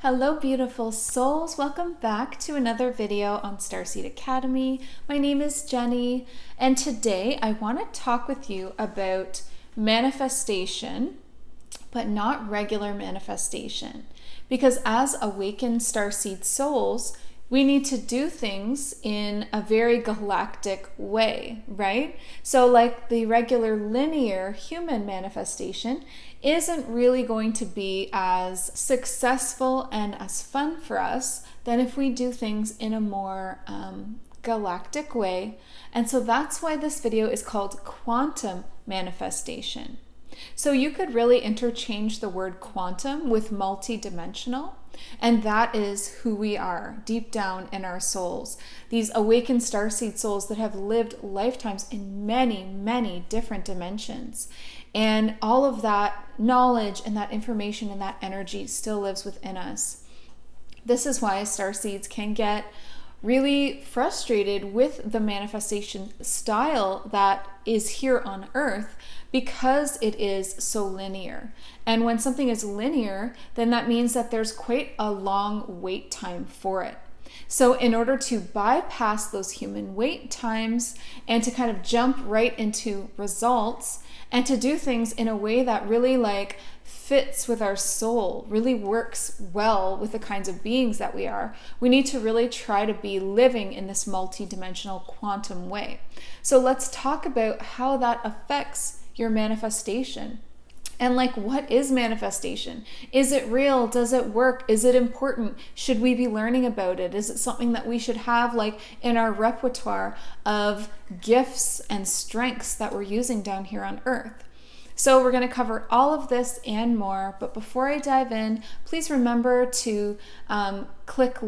Hello beautiful souls, welcome back to another video on Starseed Academy. My name is Jenny and today I want to talk with you about manifestation, but not regular manifestation. Because as awakened starseed souls, we need to do things in a very galactic way, right? So like the regular linear human manifestation isn't really going to be as successful and as fun for us than if we do things in a more galactic way. And so that's why this video is called quantum manifestation. So you could really interchange the word quantum with multidimensional, and that is who we are deep down in our souls. These awakened starseed souls that have lived lifetimes in many, many different dimensions. And all of that knowledge and that information and that energy still lives within us. This is why starseeds can get really frustrated with the manifestation style that is here on Earth because it is so linear. And when something is linear, then that means that there's quite a long wait time for it. So in order to bypass those human wait times and to kind of jump right into results and to do things in a way that really fits with our soul, really works well with the kinds of beings that we are, we need to really try to be living in this multidimensional quantum way. So let's talk about how that affects your manifestation. And what is manifestation? Is it real? Does it work? Is it important? Should we be learning about it? Is it something that we should have in our repertoire of gifts and strengths that we're using down here on Earth? So we're going to cover all of this and more, but before I dive in, please remember to click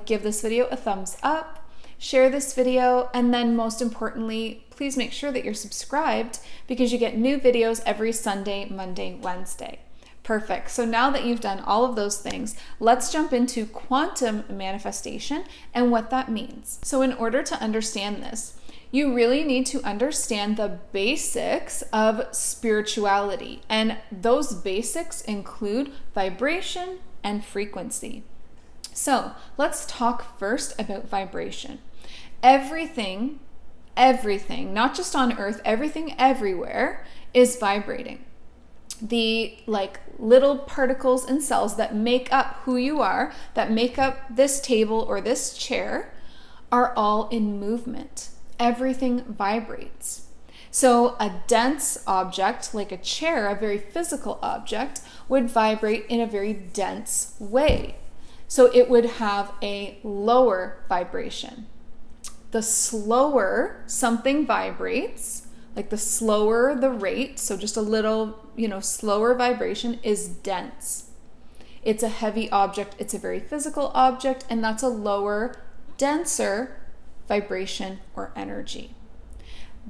give this video a thumbs up, share this video, and then most importantly, please make sure that you're subscribed because you get new videos every Sunday, Monday, Wednesday. Perfect. So now that you've done all of those things, let's jump into quantum manifestation and what that means. So in order to understand this, you really need to understand the basics of spirituality. And those basics include vibration and frequency. So let's talk first about vibration. Everything, not just on Earth, everything everywhere is vibrating. The little particles and cells that make up who you are, that make up this table or this chair, are all in movement. Everything vibrates. So a dense object like a chair, a very physical object, would vibrate in a very dense way. So it would have a lower vibration. The slower something vibrates, the slower the rate, so just a little, slower vibration, is dense. It's a heavy object, it's a very physical object, and that's a lower, denser vibration or energy.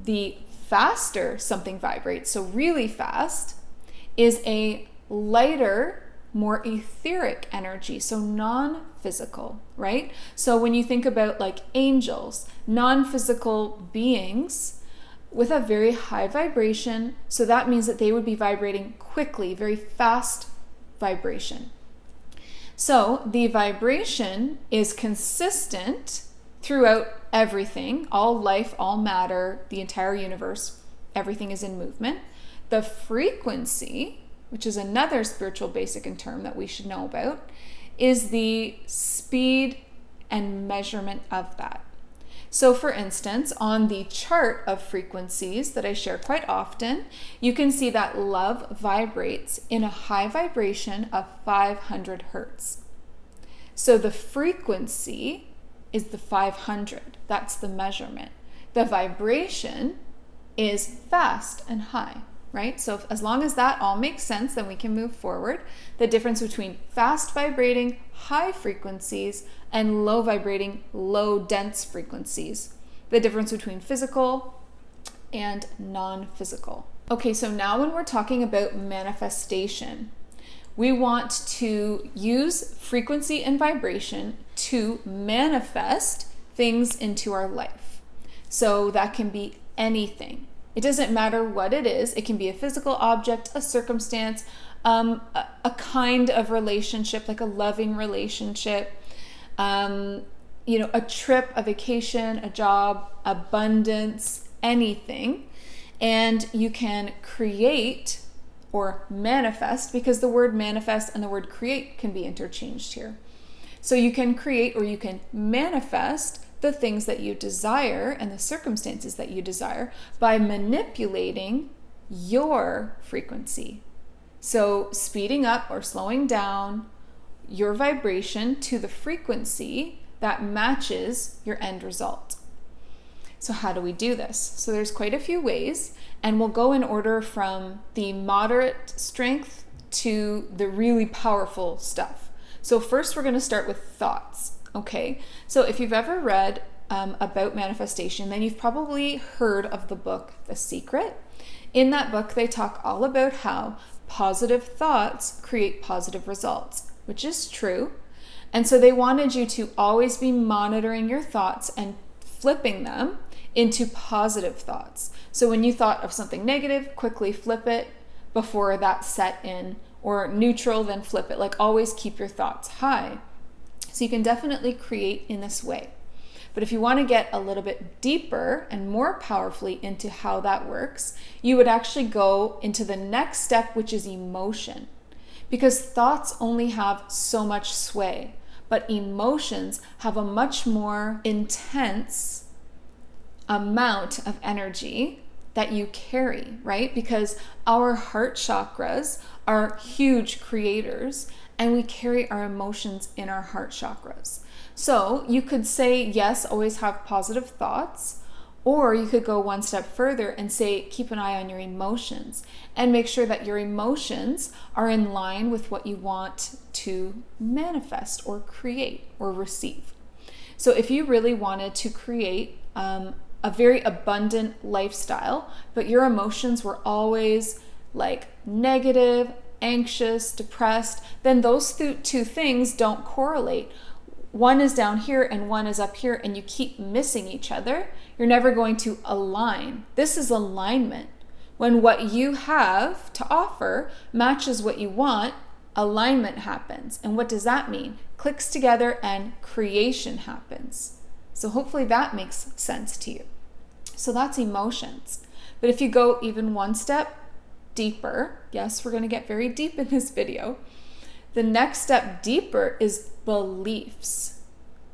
The faster something vibrates, so really fast, is a lighter, more etheric energy, so non-physical, right? So when you think about angels, non-physical beings with a very high vibration, so that means that they would be vibrating quickly, very fast vibration. So the vibration is consistent throughout everything, all life, all matter, the entire universe, everything is in movement. The frequency, which is another spiritual basic and term that we should know about, is the speed and measurement of that. So for instance, on the chart of frequencies that I share quite often, you can see that love vibrates in a high vibration of 500 hertz. So the frequency is the 500. That's the measurement. The vibration is fast and high, right? So as long as that all makes sense, then we can move forward. The difference between fast vibrating, high frequencies and low vibrating, low dense frequencies. The difference between physical and non-physical. Okay, so now when we're talking about manifestation, we want to use frequency and vibration to manifest things into our life. So that can be anything. It doesn't matter what it is. It can be a physical object, a circumstance, a kind of relationship, like a loving relationship, a trip, a vacation, a job, abundance, anything. And you can create or manifest, because the word manifest and the word create can be interchanged here. So you can create or you can manifest the things that you desire and the circumstances that you desire by manipulating your frequency. So speeding up or slowing down your vibration to the frequency that matches your end result. So how do we do this? So there's quite a few ways, and we'll go in order from the moderate strength to the really powerful stuff. So first we're going to start with thoughts, okay? So if you've ever read about manifestation, then you've probably heard of the book The Secret. In that book, they talk all about how positive thoughts create positive results, which is true. And so they wanted you to always be monitoring your thoughts and flipping them into positive thoughts. So when you thought of something negative, quickly flip it before that set in, or neutral, then flip it. Like always keep your thoughts high. So you can definitely create in this way. But if you want to get a little bit deeper and more powerfully into how that works, you would actually go into the next step, which is emotion. Because thoughts only have so much sway, but emotions have a much more intense amount of energy that you carry, right? Because our heart chakras are huge creators, and we carry our emotions in our heart chakras. So you could say, yes, always have positive thoughts, or you could go one step further and say, keep an eye on your emotions and make sure that your emotions are in line with what you want to manifest or create or receive. So if you really wanted to create a very abundant lifestyle, but your emotions were always like negative, anxious, depressed, then those two things don't correlate. One is down here and one is up here, and you keep missing each other. You're never going to align. This is alignment. When what you have to offer matches what you want, alignment happens. And what does that mean? Clicks together and creation happens. So hopefully that makes sense to you. So that's emotions. But if you go even one step deeper, yes, we're going to get very deep in this video. The next step deeper is beliefs.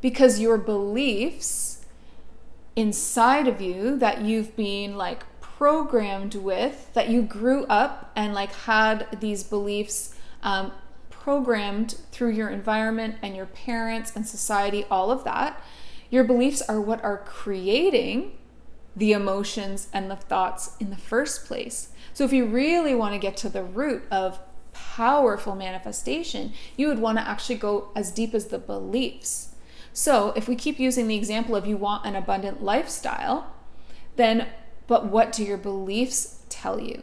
Because your beliefs inside of you that you've been like programmed with, that you grew up and like had these beliefs programmed through your environment and your parents and society, all of that, your beliefs are what are creating the emotions and the thoughts in the first place. So if you really want to get to the root of powerful manifestation, you would want to actually go as deep as the beliefs. So if we keep using the example of you want an abundant lifestyle, then, but what do your beliefs tell you?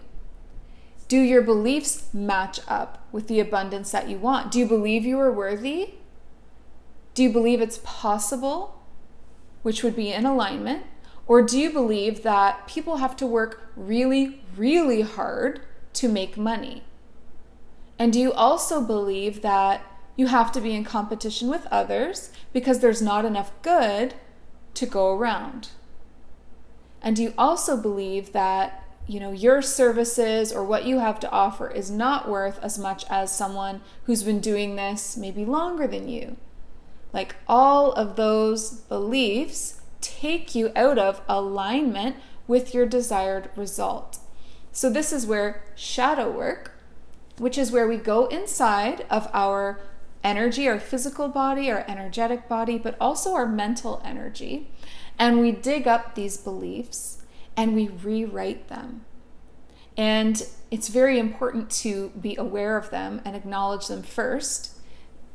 Do your beliefs match up with the abundance that you want? Do you believe you are worthy? Do you believe it's possible, which would be in alignment? Or do you believe that people have to work really, really hard to make money? And do you also believe that you have to be in competition with others because there's not enough good to go around? And do you also believe that, your services or what you have to offer is not worth as much as someone who's been doing this maybe longer than you? Like all of those beliefs take you out of alignment with your desired result. So this is where shadow work, which is where we go inside of our energy, our physical body, our energetic body, but also our mental energy, and we dig up these beliefs and we rewrite them. And it's very important to be aware of them and acknowledge them first.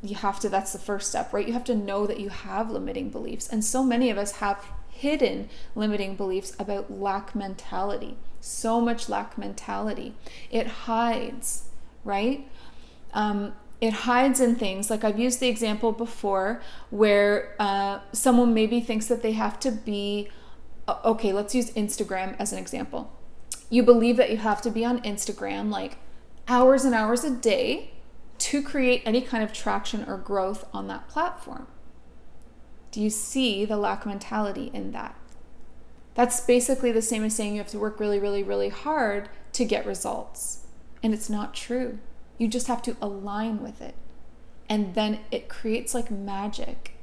That's the first step, right? You have to know that you have limiting beliefs. And so many of us have hidden limiting beliefs about lack mentality. So much lack mentality. It hides, right? It hides in things like I've used the example before where someone maybe thinks that they have to be, let's use Instagram as an example. You believe that you have to be on Instagram like hours and hours a day to create any kind of traction or growth on that platform. Do you see the lack mentality in that? That's basically the same as saying you have to work really, really, really hard to get results. And it's not true. You just have to align with it. And then it creates like magic.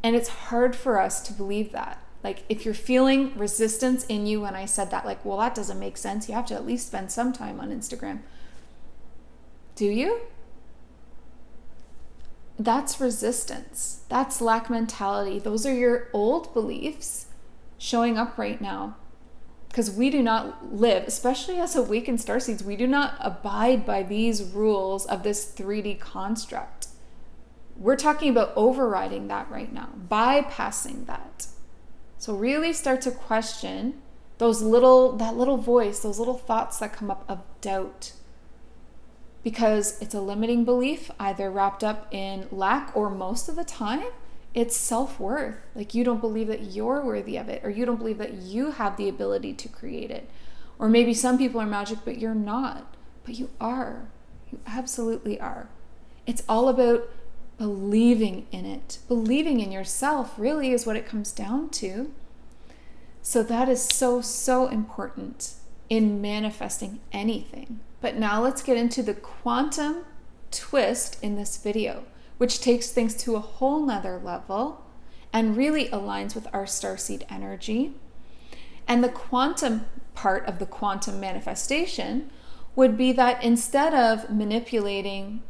And it's hard for us to believe that. Like if you're feeling resistance in you when I said that, like, well, that doesn't make sense. You have to at least spend some time on Instagram. Do you? That's resistance. That's lack mentality. Those are your old beliefs showing up right now. Because we do not live, especially as awakened starseeds, we do not abide by these rules of this 3D construct. We're talking about overriding that right now, bypassing that. So really start to question that little voice, those little thoughts that come up of doubt. Because it's a limiting belief, either wrapped up in lack or most of the time, it's self-worth. Like you don't believe that you're worthy of it, or you don't believe that you have the ability to create it. Or maybe some people are magic, but you're not. But you are. You absolutely are. It's all about believing in it. Believing in yourself really is what it comes down to. So that is so, so important in manifesting anything. But now let's get into the quantum twist in this video, which takes things to a whole nother level and really aligns with our starseed energy. And the quantum part of the quantum manifestation would be that instead of manipulating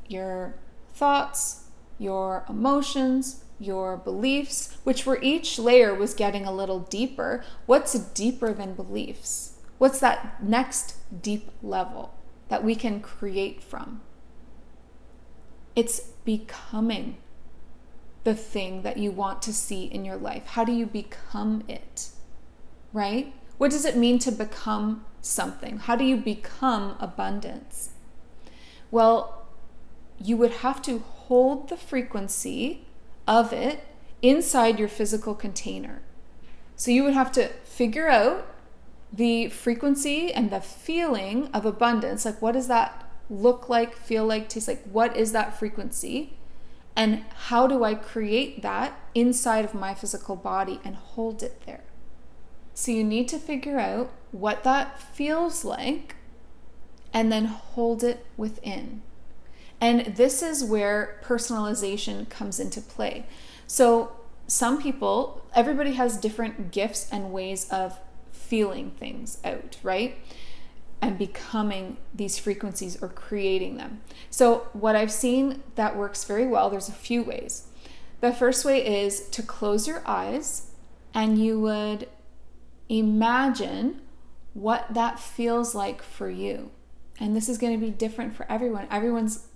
your thoughts, your emotions, your beliefs, which were each layer was getting a little deeper, what's deeper than beliefs? What's that next deep level that we can create from? It's becoming the thing that you want to see in your life. How do you become it? Right? What does it mean to become something? How do you become abundance? Well, you would have to hold the frequency of it inside your physical container. So you would have to figure out the frequency and the feeling of abundance. Like, what does that look like, feel like, taste like? What is that frequency? And how do I create that inside of my physical body and hold it there? So you need to figure out what that feels like and then hold it within. And this is where personalization comes into play. So some people, everybody has different gifts and ways of feeling things out, right? And becoming these frequencies or creating them. So what I've seen that works very well, there's a few ways. The first way is to close your eyes and you would imagine what that feels like for you. And this is going to be different for everyone. Everyone's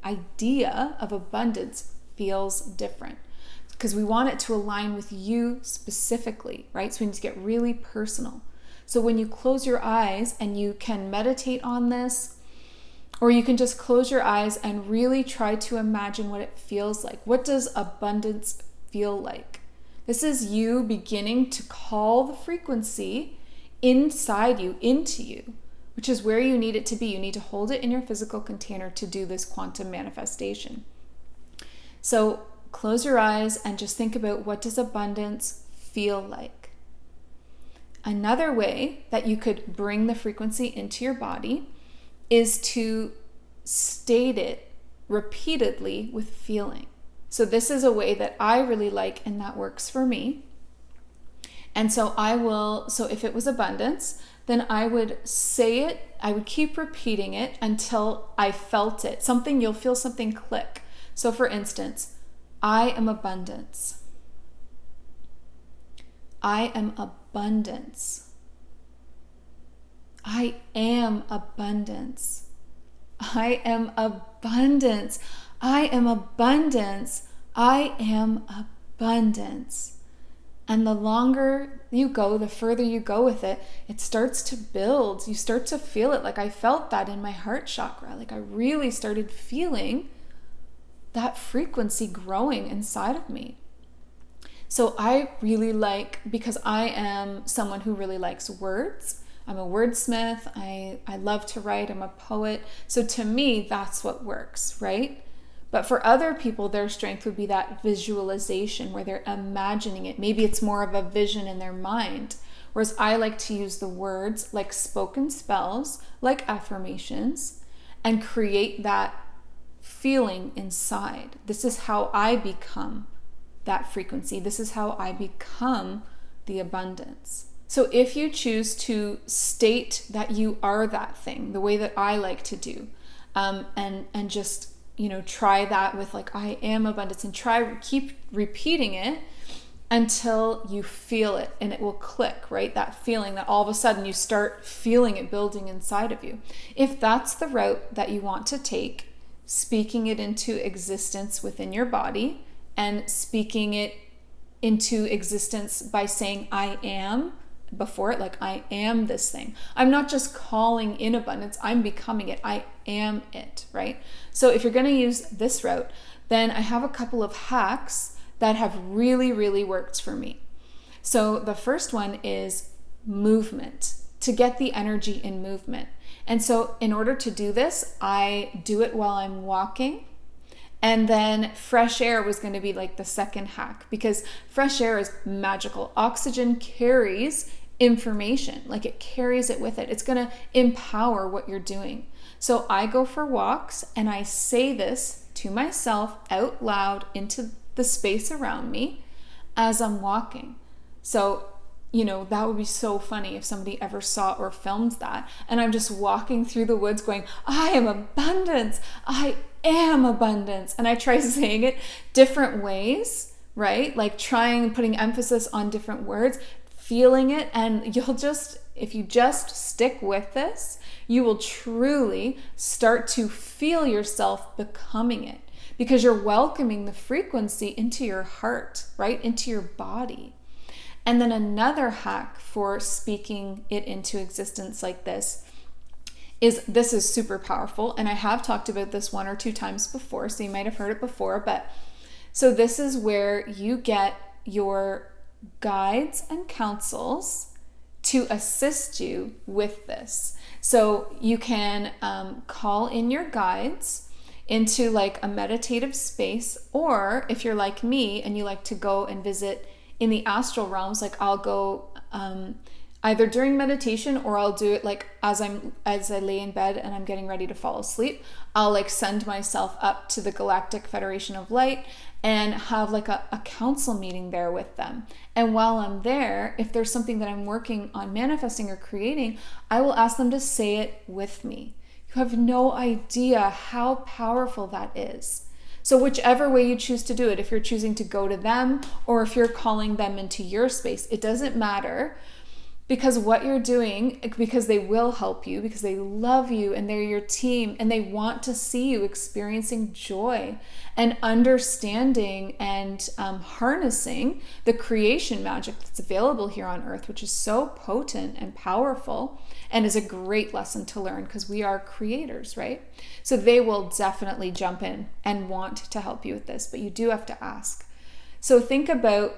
idea of abundance feels different because we want it to align with you specifically, right? So we need to get really personal. So when you close your eyes, and you can meditate on this, or you can just close your eyes and really try to imagine what it feels like. What does abundance feel like? This is you beginning to call the frequency inside you, into you, which is where you need it to be. You need to hold it in your physical container to do this quantum manifestation. So close your eyes and just think about, what does abundance feel like? Another way that you could bring the frequency into your body is to state it repeatedly with feeling. So this is a way that I really like and that works for me. And so if it was abundance, then I would say it, I would keep repeating it until I felt it. You'll feel something click. So for instance, I am abundance. I am abundance. I am abundance. I am abundance. I am abundance. I am abundance. And the longer you go, the further you go with it, it starts to build. You start to feel it. Like I felt that in my heart chakra. Like I really started feeling that frequency growing inside of me. So I really like, because I am someone who really likes words, I'm a wordsmith. I love to write. I'm a poet. So to me, that's what works, right? But for other people, their strength would be that visualization where they're imagining it. Maybe it's more of a vision in their mind. Whereas I like to use the words like spoken spells, like affirmations, and create that feeling inside. This is how I become that frequency. This is how I become the abundance. So if you choose to state that you are that thing, the way that I like to do, and just, try that with like, I am abundance, and keep repeating it until you feel it and it will click, right? That feeling that all of a sudden you start feeling it building inside of you. If that's the route that you want to take, speaking it into existence within your body and speaking it into existence by saying I am before it, like I am this thing. I'm not just calling in abundance, I'm becoming it. I am it, right? So if you're going to use this route, then I have a couple of hacks that have really, really worked for me. So the first one is movement, to get the energy in movement. And so in order to do this, I do it while I'm walking. And then fresh air was going to be like the second hack, because fresh air is magical. Oxygen carries information, like it carries it with it. It's going to empower what you're doing. So I go for walks and I say this to myself out loud into the space around me as I'm walking. So, that would be so funny if somebody ever saw or filmed that. And I'm just walking through the woods going, I am abundance. I am abundance. And I try saying it different ways, right? Like putting emphasis on different words, feeling it. And if you just stick with this, you will truly start to feel yourself becoming it, because you're welcoming the frequency into your heart, right? Into your body. And then another hack for speaking it into existence like this is super powerful. And I have talked about this 1 or 2 times before, so you might have heard it before. But so this is where you get your guides and counsels to assist you with this. So you can call in your guides into like a meditative space, or if you're like me and you like to go and visit in the astral realms, like I'll go either during meditation, or I'll do it like as I lay in bed and I'm getting ready to fall asleep. I'll like send myself up to the Galactic Federation of Light and have like a council meeting there with them. And while I'm there, if there's something that I'm working on manifesting or creating, I will ask them to say it with me. You have no idea how powerful that is. So whichever way you choose to do it, if you're choosing to go to them or if you're calling them into your space, it doesn't matter, because what you're doing, because they will help you, because they love you and they're your team and they want to see you experiencing joy and understanding and harnessing the creation magic that's available here on Earth, which is so potent and powerful and is a great lesson to learn, because we are creators, right? So they will definitely jump in and want to help you with this, but you do have to ask. So think about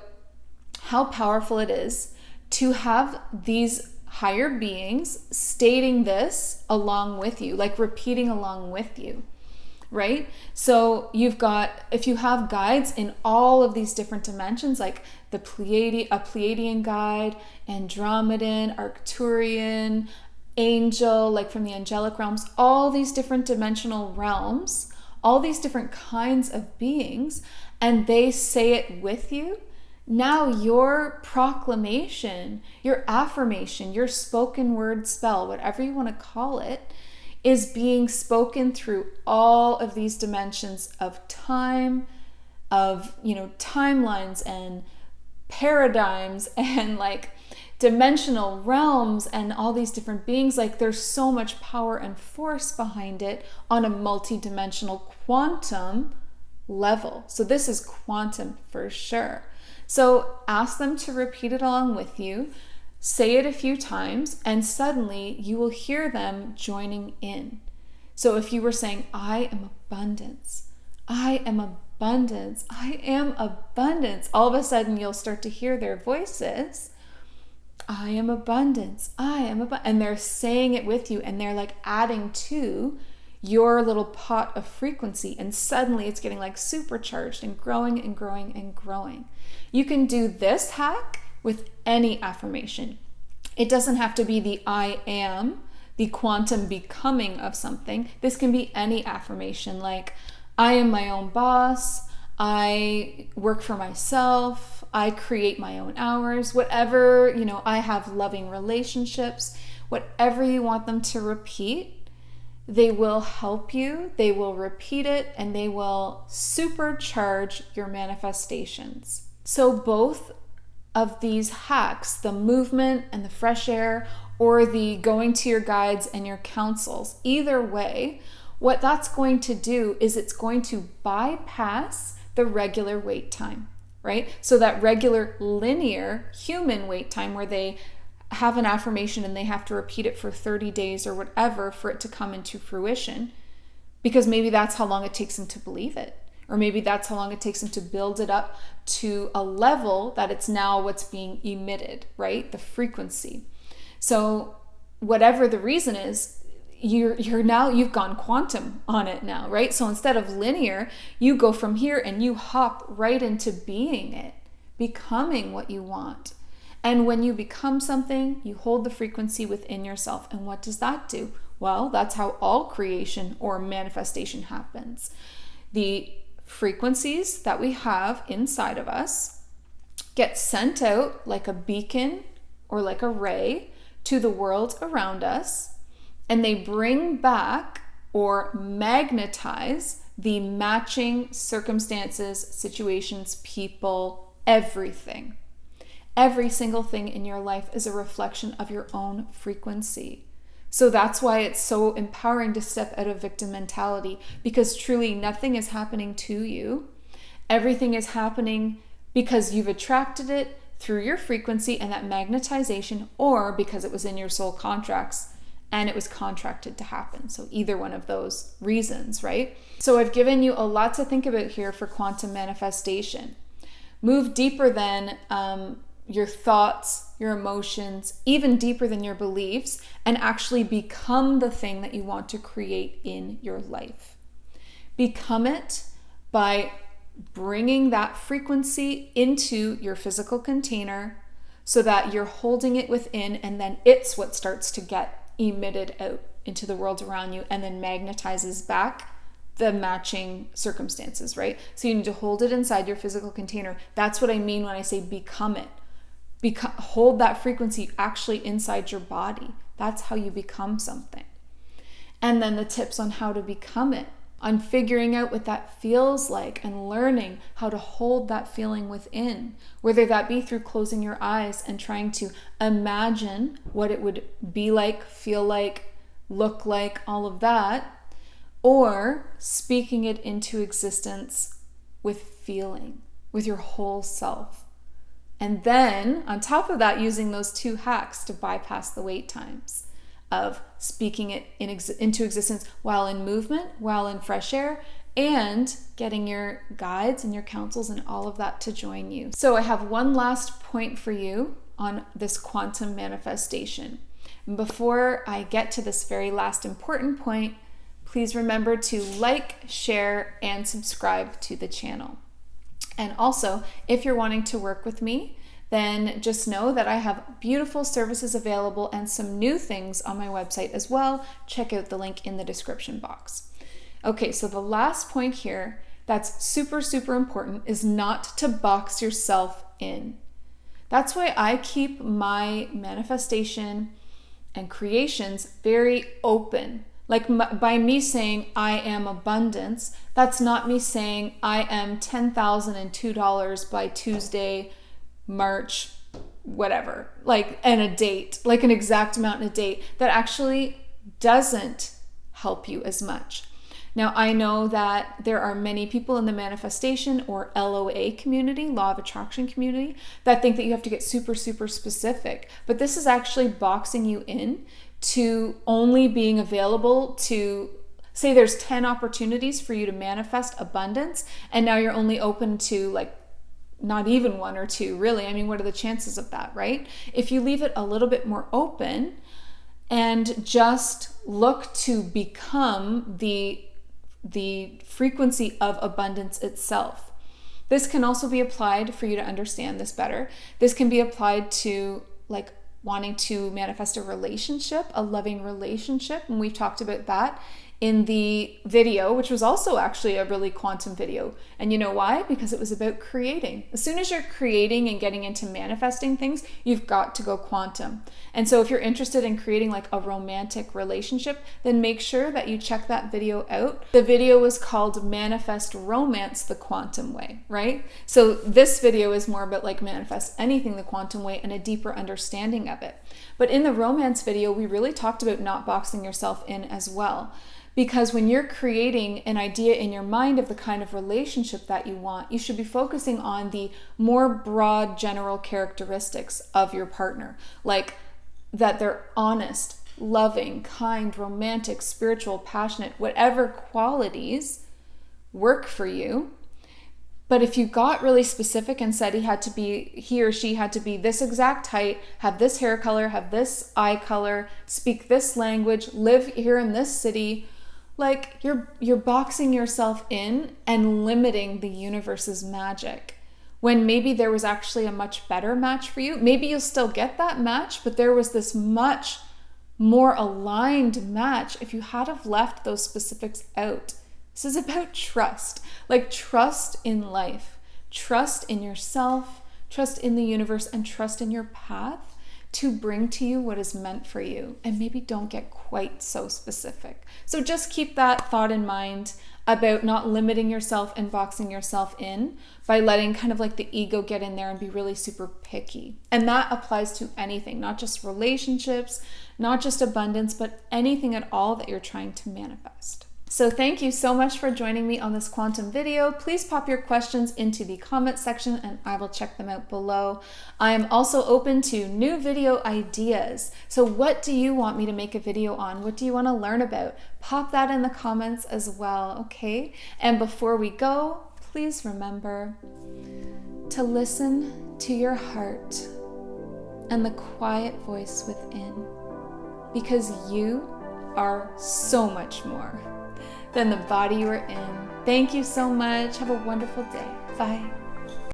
how powerful it is to have these higher beings stating this along with you, like repeating along with you, right? So if you have guides in all of these different dimensions, like a Pleiadian guide, Andromedan, Arcturian, angel, like from the angelic realms, all these different dimensional realms, all these different kinds of beings, and they say it with you, now your proclamation, your affirmation, your spoken word spell, whatever you want to call it, is being spoken through all of these dimensions of time, of, timelines and paradigms and like dimensional realms and all these different beings. Like there's so much power and force behind it on a multidimensional quantum level. So this is quantum for sure. So ask them to repeat it along with you, say it a few times, and suddenly you will hear them joining in. So if you were saying, I am abundance, I am abundance, I am abundance, all of a sudden you'll start to hear their voices I am abundance, I am abundance. And they're saying it with you, and they're like adding to your little pot of frequency, and suddenly it's getting like supercharged and growing and growing and growing. You can do this hack with any affirmation. It doesn't have to be the I am, the quantum becoming of something. This can be any affirmation, like I am my own boss, I work for myself, I create my own hours, whatever, I have loving relationships, whatever you want them to repeat. They will help you, they will repeat it, and they will supercharge your manifestations. So both of these hacks, the movement and the fresh air, or the going to your guides and your counsels, either way, what that's going to do is it's going to bypass the regular wait time, right? So that regular linear human wait time where they have an affirmation and they have to repeat it for 30 days or whatever for it to come into fruition, because maybe that's how long it takes them to believe it, or maybe that's how long it takes them to build it up to a level that it's now what's being emitted, right? The frequency. So whatever the reason is, you've gone quantum on it now, right? So instead of linear, you go from here and you hop right into being it, becoming what you want. And when you become something, you hold the frequency within yourself. And what does that do? Well, that's how all creation or manifestation happens. The frequencies that we have inside of us get sent out like a beacon or like a ray to the world around us, and they bring back or magnetize the matching circumstances, situations, people, everything. Every single thing in your life is a reflection of your own frequency. So that's why it's so empowering to step out of victim mentality, because truly nothing is happening to you. Everything is happening because you've attracted it through your frequency and that magnetization, or because it was in your soul contracts and it was contracted to happen. So either one of those reasons, right? So I've given you a lot to think about here for quantum manifestation. Move deeper than your thoughts, your emotions, even deeper than your beliefs, and actually become the thing that you want to create in your life. Become it by bringing that frequency into your physical container so that you're holding it within, and then it's what starts to get emitted out into the world around you and then magnetizes back the matching circumstances, right? So you need to hold it inside your physical container. That's what I mean when I say become it. Hold that frequency actually inside your body. That's how you become something. And then the tips on how to become it, on figuring out what that feels like and learning how to hold that feeling within, whether that be through closing your eyes and trying to imagine what it would be like, feel like, look like, all of that, or speaking it into existence with feeling, with your whole self. And then on top of that, using those two hacks to bypass the wait times of speaking it into existence while in movement, while in fresh air, and getting your guides and your counsels and all of that to join you. So I have one last point for you on this quantum manifestation. And before I get to this very last important point, please remember to like, share, and subscribe to the channel. And also, if you're wanting to work with me, then just know that I have beautiful services available and some new things on my website as well. Check out the link in the description box. Okay, so the last point here that's super, super important is not to box yourself in. That's why I keep my manifestation and creations very open. Like by me saying I am abundance, that's not me saying I am $10,002 by Tuesday, March, whatever, and a date, like an exact amount and a date. That actually doesn't help you as much. Now, I know that there are many people in the manifestation or LOA community, law of attraction community, that think that you have to get super, super specific. But this is actually boxing you in to only being available to, say there's 10 opportunities for you to manifest abundance, and now you're only open to not even 1 or 2, really. I mean, what are the chances of that, right? If you leave it a little bit more open and just look to become the frequency of abundance itself. This can also be applied, for you to understand this better, this can be applied to like wanting to manifest a relationship, a loving relationship. And we've talked about that in the video, which was also actually a really quantum video. And you know why? Because it was about creating. As soon as you're creating and getting into manifesting things, you've got to go quantum. And so if you're interested in creating like a romantic relationship, then make sure that you check that video out. The video was called Manifest Romance the Quantum Way, right? So this video is more about like manifest anything the quantum way and a deeper understanding of it. But in the romance video, we really talked about not boxing yourself in as well. Because when you're creating an idea in your mind of the kind of relationship that you want, you should be focusing on the more broad general characteristics of your partner, like that they're honest, loving, kind, romantic, spiritual, passionate, whatever qualities work for you. But if you got really specific and said he or she had to be this exact height, have this hair color, have this eye color, speak this language, live here in this city, like you're boxing yourself in and limiting the universe's magic, when maybe there was actually a much better match for you. Maybe you'll still get that match, but there was this much more aligned match if you had have left those specifics out. This is about trust, like trust in life, trust in yourself, trust in the universe, and trust in your path to bring to you what is meant for you. And maybe don't get quite so specific. So just keep that thought in mind about not limiting yourself and boxing yourself in by letting kind of like the ego get in there and be really super picky. And that applies to anything, not just relationships, not just abundance, but anything at all that you're trying to manifest. So thank you so much for joining me on this quantum video. Please pop your questions into the comment section and I will check them out below. I am also open to new video ideas. So what do you want me to make a video on? What do you want to learn about? Pop that in the comments as well, okay? And before we go, please remember to listen to your heart and the quiet voice within, because you are so much more than the body you are in. Thank you so much. Have a wonderful day. Bye.